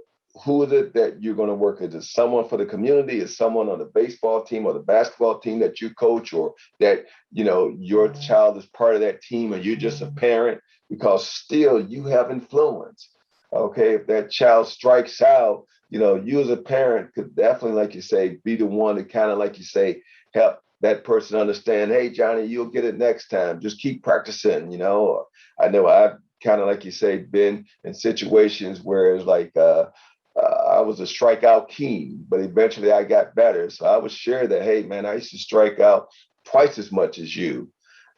who is it that you're going to work with? Is it someone for the community? Is someone on the baseball team or the basketball team that you coach, or that, your child is part of that team, or you're just a parent? Because still you have influence. Okay. If that child strikes out, you as a parent could definitely, like you say, be the one to kind of, like you say, help that person understand, hey, Johnny, you'll get it next time. Just keep practicing. I know I've kind of, like you say, been in situations where it's like, I was a strikeout king, but eventually I got better. So I would share that, hey, man, I used to strike out twice as much as you,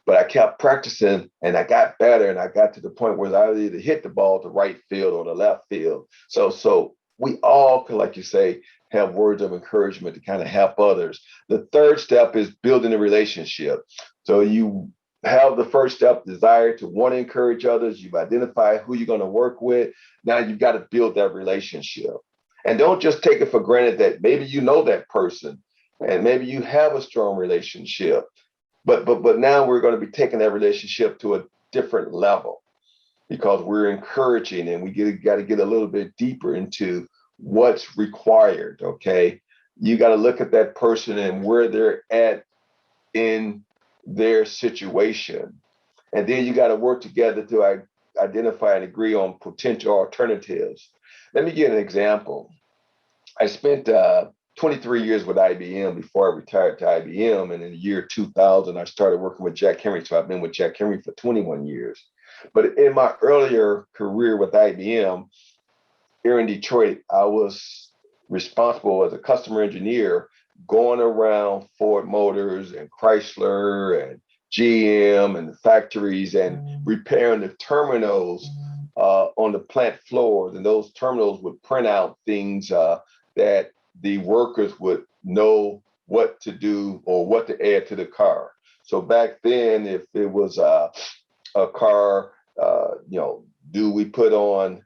but I kept practicing and I got better. And I got to the point where I would either hit the ball to right field or the left field. So we all could, like you say, have words of encouragement to kind of help others. The third step is building a relationship. So you have the first step, desire to want to encourage others. You've identified who you're going to work with. Now you've got to build that relationship. And don't just take it for granted that maybe you know that person and maybe you have a strong relationship. But now we're going to be taking that relationship to a different level, because we're encouraging, and we got to get a little bit deeper into what's required. Okay. You got to look at that person and where they're at in their situation. And then you got to work together to identify and agree on potential alternatives. Let me give an example. I spent 23 years with IBM before I retired to IBM. And in the year 2000, I started working with Jack Henry. So I've been with Jack Henry for 21 years. But in my earlier career with IBM here in Detroit, I was responsible as a customer engineer going around Ford Motors and Chrysler and GM and the factories and repairing the terminals on the plant floors. And those terminals would print out things that the workers would know what to do or what to add to the car. So back then, if it was a car, do we put on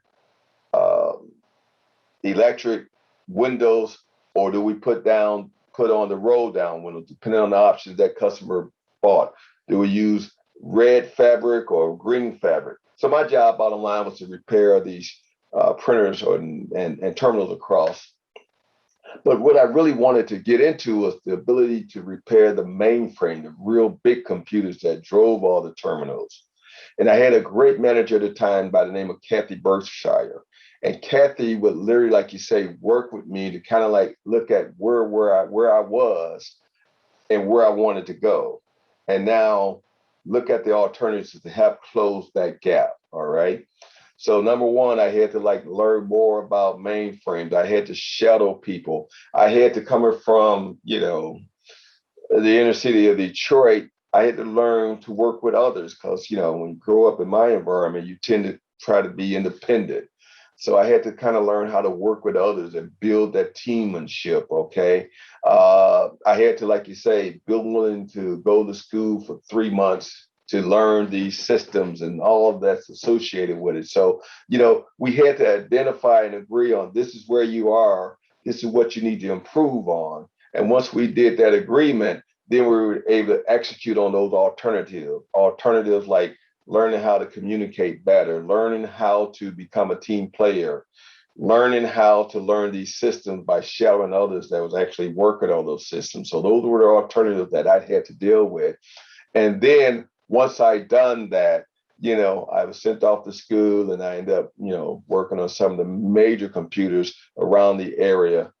electric windows, or do we put on the roll down windows, depending on the options that customer bought? Do we use red fabric or green fabric? So my job, bottom line, was to repair these printers and terminals across. But what I really wanted to get into was the ability to repair the mainframe, the real big computers that drove all the terminals. And I had a great manager at the time by the name of Kathy Berkshire. And Kathy would literally, like you say, work with me to kind of like look at where I was and where I wanted to go. And now look at the alternatives to help close that gap. All right. So number one, I had to learn more about mainframes. I had to shadow people. I had to come from, the inner city of Detroit. I had to learn to work with others because, when you grow up in my environment, you tend to try to be independent. So I had to kind of learn how to work with others and build that teammanship. Okay. I had to, like you say, be willing to go to school for 3 months to learn these systems and all of that's associated with it. So, we had to identify and agree on, this is where you are. This is what you need to improve on. And once we did that agreement, then we were able to execute on those alternatives like learning how to communicate better, learning how to become a team player, learning how to learn these systems by shadowing others that was actually working on those systems. So those were the alternatives that I had to deal with. And then once I done that, I was sent off to school and I ended up, working on some of the major computers around the area,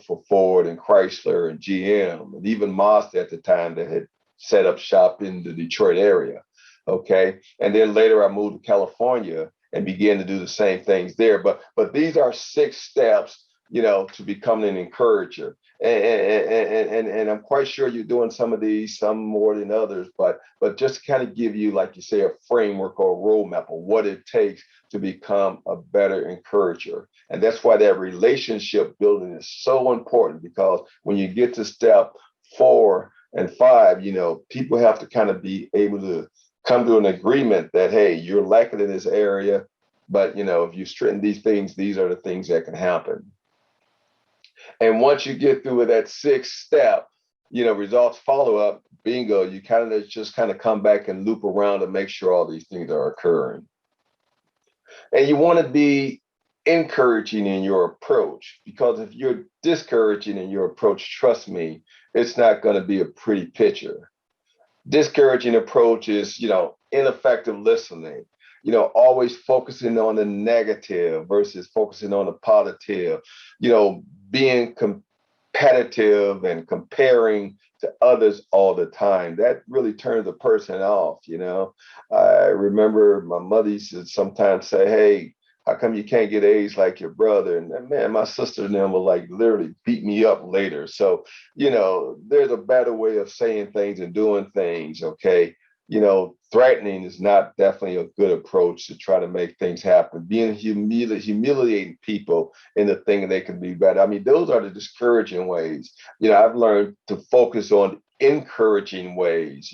for Ford and Chrysler and GM and even Mazda at the time that had set up shop in the Detroit area. Okay. And then later I moved to California and began to do the same things there. But these are 6 steps, to becoming an encourager. And I'm quite sure you're doing some of these, some more than others, but just kind of give you, like you say, a framework or a roadmap of what it takes to become a better encourager. And that's why that relationship building is so important, because when you get to step 4 and 5, people have to kind of be able to come to an agreement that, hey, you're lacking in this area, but if you straighten these things, these are the things that can happen. And once you get through with that 6th step, results follow up, bingo, you kind of just come back and loop around to make sure all these things are occurring. And you want to be encouraging in your approach, because if you're discouraging in your approach, trust me, it's not going to be a pretty picture. Discouraging approach is, ineffective listening, always focusing on the negative versus focusing on the positive, being competitive and comparing to others all the time. That really turns a person off. I remember my mother used to sometimes say, hey, how come you can't get A's like your brother? And man, my sister and them will like literally beat me up later. So, there's a better way of saying things and doing things. Okay. Threatening is not definitely a good approach to try to make things happen. Being humiliating people into thinking they can be better. I mean, those are the discouraging ways. I've learned to focus on encouraging ways,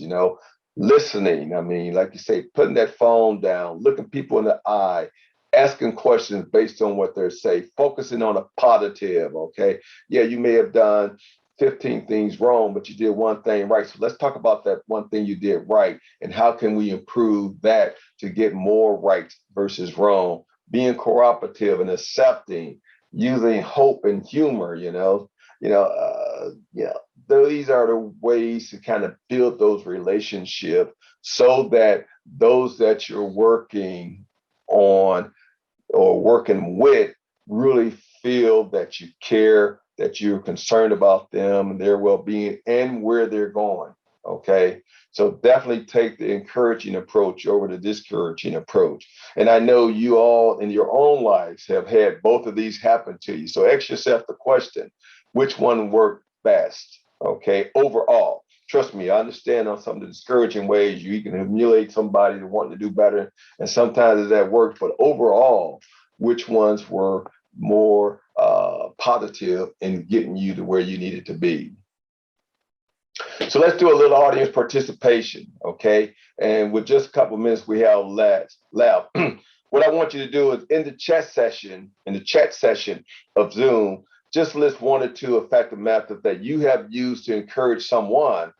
listening. I mean, like you say, putting that phone down, looking people in the eye, asking questions based on what they're saying, focusing on a positive. Okay. Yeah, you may have done 15 things wrong, but you did one thing right. So let's talk about that one thing you did right and how can we improve that to get more right versus wrong. Being cooperative and accepting, using hope and humor. These are the ways to kind of build those relationships so that those that you're working on or working with really feel that you care, that you're concerned about them and their well-being and where they're going. Okay. So definitely take the encouraging approach over the discouraging approach. And I know you all in your own lives have had both of these happen to you. So ask yourself the question, which one worked best? Okay. Overall. Trust me, I understand on some of the discouraging ways you can humiliate somebody to want to do better. And sometimes that works, but overall, which ones were more positive in getting you to where you needed to be? So let's do a little audience participation, okay? And with just a couple of minutes we have left, what I want you to do is in the chat session of Zoom, just list one or two effective methods that you have used to encourage someone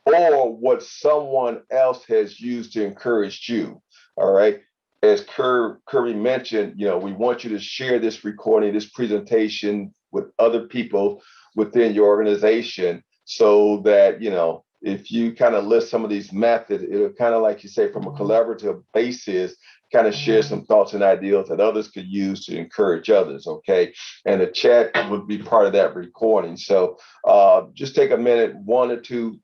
or what someone else has used to encourage you. All right. As Kirby mentioned, we want you to share this recording, this presentation with other people within your organization so that, if you kind of list some of these methods, it'll kind of, like you say, from a collaborative basis, kind of share some thoughts and ideas that others could use to encourage others. Okay. And the chat would be part of that recording. So just take a minute, one or two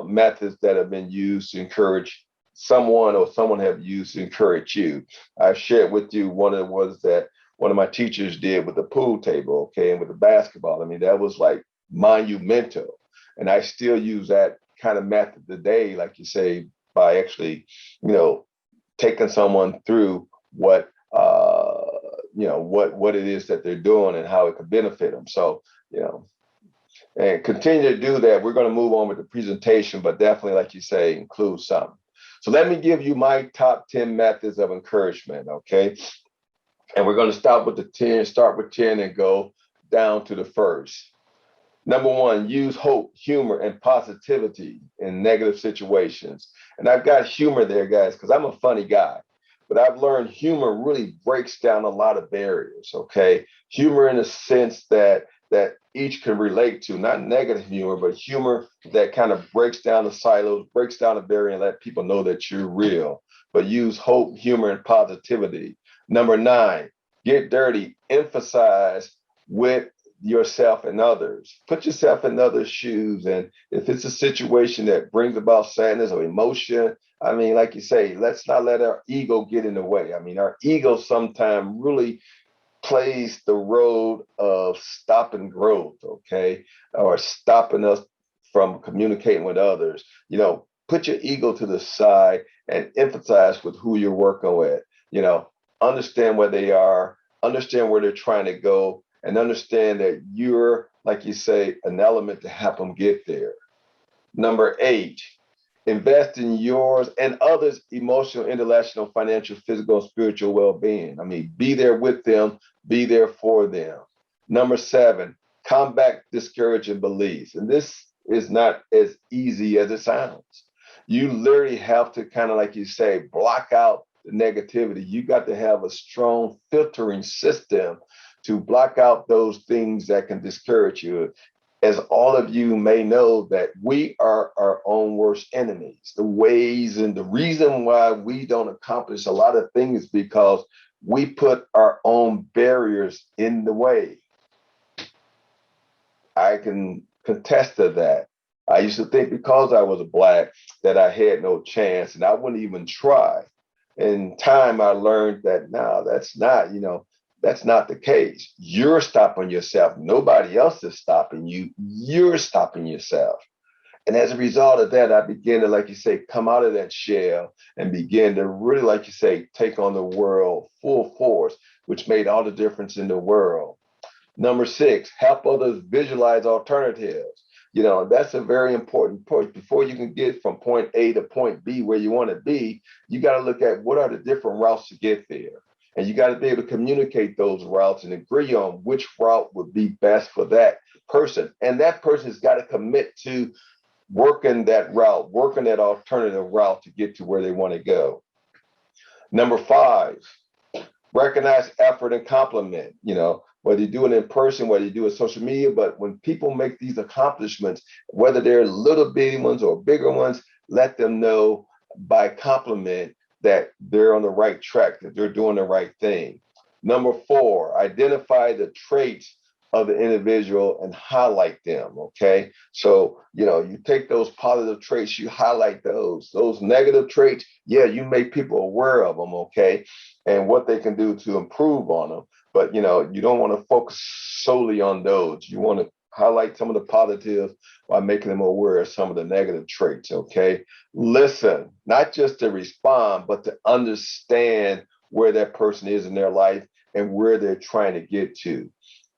methods that have been used to encourage someone or someone have used to encourage you. I shared with you one of the ones that one of my teachers did with the pool table, okay, and with the basketball. I mean, that was like monumental. And I still use that kind of method today, like you say, by actually, taking someone through what what it is that they're doing and how it could benefit them. So, and continue to do that. We're going to move on with the presentation, but definitely, like you say, include some. So let me give you my top 10 methods of encouragement, okay? And we're going to start with 10 and go down to the first. Number one, use hope, humor, and positivity in negative situations. And I've got humor there, guys, because I'm a funny guy. But I've learned humor really breaks down a lot of barriers, okay? Humor in a sense that each can relate to, not negative humor, but humor that kind of breaks down the silos, breaks down the barrier, and let people know that you're real. But use hope, humor, and positivity. Number 9, get dirty, emphasize with yourself and others. Put yourself in others' shoes. And if it's a situation that brings about sadness or emotion, I mean, like you say, let's not let our ego get in the way. I mean, our ego sometimes really plays the road of stopping growth, okay, or stopping us from communicating with others. Put your ego to the side and emphasize with who you're working with. Understand where they are, understand where they're trying to go, and understand that you're, like you say, an element to help them get there. Number 8, invest in yours and others' emotional, intellectual, financial, physical, and spiritual well-being. I mean, be there with them, be there for them. Number 7, combat discouraging beliefs. And this is not as easy as it sounds. You literally have to kind of, like you say, block out the negativity. You got to have a strong filtering system to block out those things that can discourage you. As all of you may know, that we are our own worst enemies. The ways and the reason why we don't accomplish a lot of things is because we put our own barriers in the way. I can contest to that. I used to think because I was a Black that I had no chance and I wouldn't even try. In time, I learned that no, that's not the case. You're stopping yourself. Nobody else is stopping you. You're stopping yourself. And as a result of that, I began to, like you say, come out of that shell and begin to really, like you say, take on the world full force, which made all the difference in the world. Number 6, help others visualize alternatives. That's a very important point. Before you can get from point A to point B where you want to be, you got to look at what are the different routes to get there. And you got to be able to communicate those routes and agree on which route would be best for that person. And that person has got to commit to working that route, working that alternative route to get to where they want to go. Number 5, recognize effort and compliment. Whether you do it in person, whether you do it on social media, but when people make these accomplishments, whether they're little bitty ones or bigger ones, let them know by compliment that they're on the right track, that they're doing the right thing. Number 4, identify the traits of the individual and highlight them. Okay. So, you take those positive traits, you highlight those negative traits. Yeah, you make people aware of them. Okay. And what they can do to improve on them. But, you don't want to focus solely on those. You want to highlight some of the positives by making them aware of some of the negative traits. Okay. Listen, not just to respond, but to understand where that person is in their life and where they're trying to get to.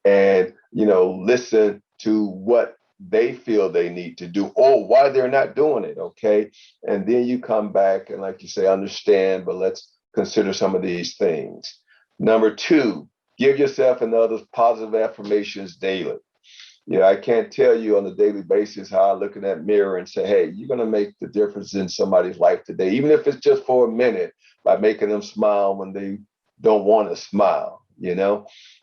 And, listen to what they feel they need to do or why they're not doing it. Okay. And then you come back and, like you say, understand, but let's consider some of these things. Number 2, give yourself and others positive affirmations daily. I can't tell you on a daily basis how I look in that mirror and say, hey, you're going to make the difference in somebody's life today, even if it's just for a minute, by making them smile when they don't want to smile,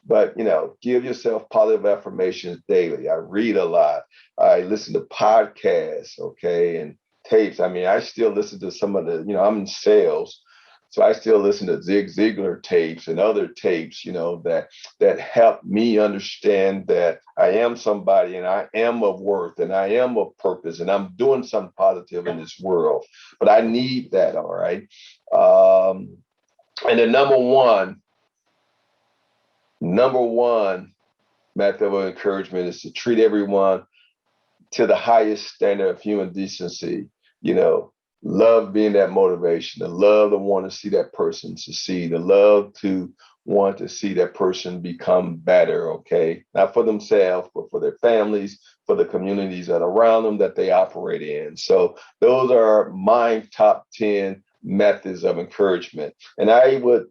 But, give yourself positive affirmations daily. I read a lot. I listen to podcasts, okay, and tapes. I mean, I still listen to some of the, I'm in sales. So I still listen to Zig Ziglar tapes and other tapes, that help me understand that I am somebody and I am of worth and I am of purpose and I'm doing something positive in this world. But I need that, all right? And the number one method of encouragement is to treat everyone to the highest standard of human decency. Love being that motivation, the love to want to see that person succeed, the love to want to see that person become better, okay? Not for themselves, but for their families, for the communities that are around them that they operate in. So those are my top 10 methods of encouragement. And I would,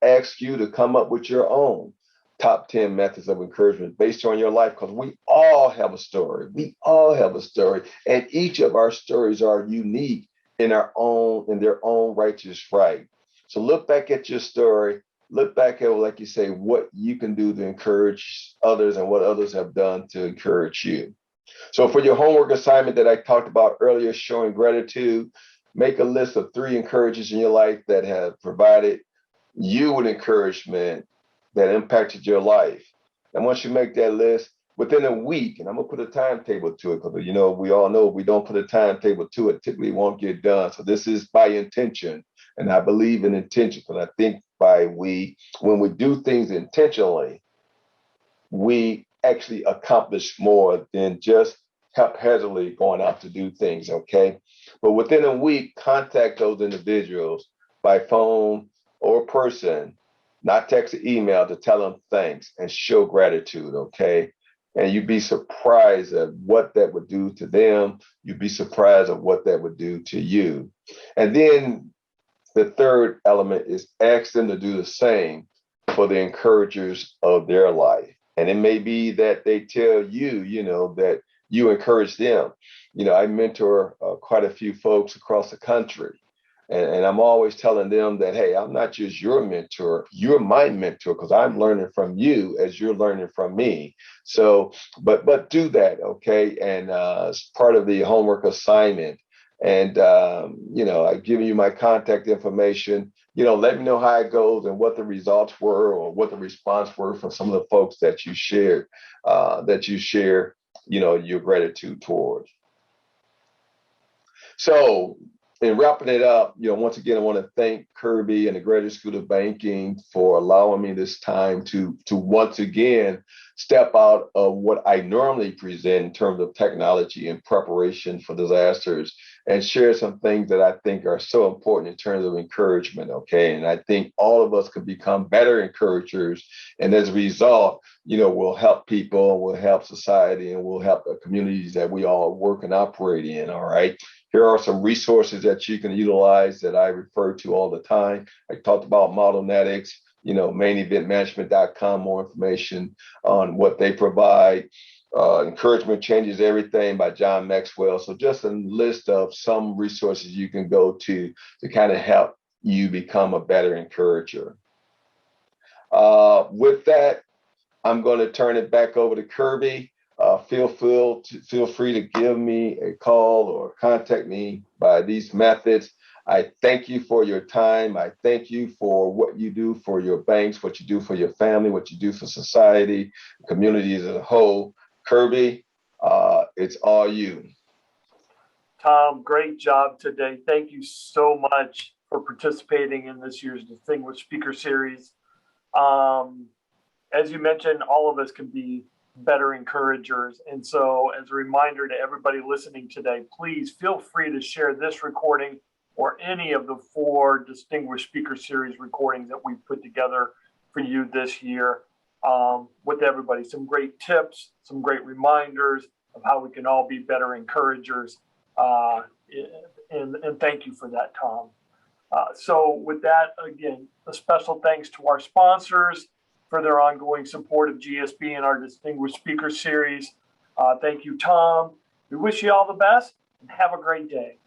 ask you to come up with your own top 10 methods of encouragement based on your life, because we all have a story. We all have a story. And each of our stories are unique in their own righteous right. So look back at your story, look back at, like you say, what you can do to encourage others and what others have done to encourage you. So for your homework assignment that I talked about earlier, showing gratitude, make a list of 3 encouragers in your life that have provided you with encouragement that impacted your life. And once you make that list, within a week, and I'm going to put a timetable to it because, we all know if we don't put a timetable to it, typically it won't get done. So this is by intention. And I believe in intention because I think when we do things intentionally, we actually accomplish more than just haphazardly going out to do things, okay? But within a week, contact those individuals by phone or person, not text or email, to tell them thanks and show gratitude, okay? And you'd be surprised at what that would do to them. You'd be surprised at what that would do to you. And then the third element is ask them to do the same for the encouragers of their life. And it may be that they tell you, that you encourage them. I mentor quite a few folks across the country. And I'm always telling them that, hey, I'm not just your mentor, you're my mentor because I'm learning from you as you're learning from me. So, but do that, okay? And it's part of the homework assignment. And I've given you my contact information. Let me know how it goes and what the results were or what the response were from some of the folks that you shared, that you share, your gratitude towards. So, in wrapping it up, once again, I want to thank Kirby and the Graduate School of Banking for allowing me this time to once again step out of what I normally present in terms of technology and preparation for disasters and share some things that I think are so important in terms of encouragement. Okay. And I think all of us could become better encouragers. And as a result, we'll help people, we'll help society, and we'll help the communities that we all work and operate in. All right. Here are some resources that you can utilize that I refer to all the time. I talked about Model Netics, maineventmanagement.com, more information on what they provide. Encouragement Changes Everything by John Maxwell. So just a list of some resources you can go to kind of help you become a better encourager. With that, I'm going to turn it back over to Kirby. Feel free to give me a call or contact me by these methods. I thank you for your time. I thank you for what you do for your banks, what you do for your family, what you do for society, communities as a whole. Kirby, it's all you. Tom, great job today. Thank you so much for participating in this year's Distinguished Speaker Series. As you mentioned, all of us can be better encouragers. And so as a reminder to everybody listening today, please feel free to share this recording or any of the 4 Distinguished Speaker Series recordings that we've put together for you this year with everybody. Some great tips, some great reminders of how we can all be better encouragers. And thank you for that, Tom. So with that, again, a special thanks to our sponsors for their ongoing support of GSB and our Distinguished Speaker Series. Thank you, Tom. We wish you all the best and have a great day.